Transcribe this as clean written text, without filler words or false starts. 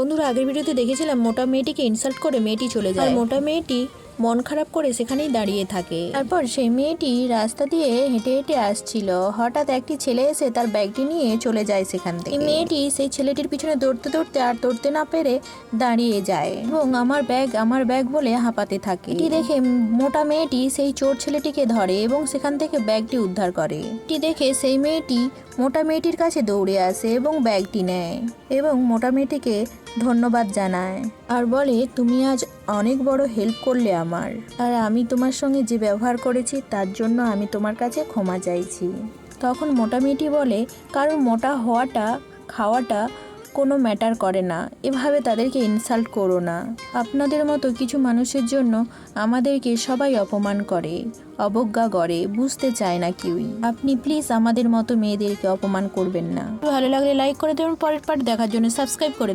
বন্ধুরা, আগের ভিডিওতে দেখেছিলাম মোটা মেয়েটিকে ইনসাল্ট করে মেয়েটি চলে যায়। মোটা মেয়েটি মন খারাপ করে সেখানেই দাঁড়িয়ে থাকে। তারপর সেই মেয়েটি রাস্তা দিয়ে হেঁটে হেঁটে আসছিল। হঠাৎ একটি ছেলে এসে তার ব্যাগটি নিয়ে চলে যায় সেখান থেকে। মেয়েটি সেই ছেলেটির পিছনে দৌড়তে দৌড়তে আর দৌড়তে না পেরে দাঁড়িয়ে যায় এবং আমার ব্যাগ বলে হাঁপাতে থাকে। এটি দেখে মোটা মেয়েটি সেই চোর ছেলেটিকে ধরে এবং সেখান থেকে ব্যাগটি উদ্ধার করে। এটি দেখে সেই মেয়েটি মোটা মেয়েটির কাছে দৌড়ে আসে এবং ব্যাগটি নেয় এবং মোটা মেয়েটিকে ধন্যবাদ জানায় আর বলে, তুমি আজ অনেক বড় হেল্প করলে আমার, আর আমি তোমার সঙ্গে যে ব্যবহার করেছি তার জন্য আমি তোমার কাছে ক্ষমা চাইছি। তখন মোটা মেয়েটি বলে, কারণ মোটা হওয়াটা খাওয়াটা কোনো ম্যাটার করে না, এভাবে তাদেরকে ইনসাল্ট করো না। আপনাদের মতো কিছু মানুষের জন্য আমাদেরকে সবাই অপমান করে, অবজ্ঞা করে, বুঝতে চায় না কেউই। আপনি প্লিজ আমাদের মতো মেয়েদেরকে অপমান করবেন না। ভালো লাগলে লাইক করে দেবেন, পরের পার্ট দেখার জন্য সাবস্ক্রাইব করে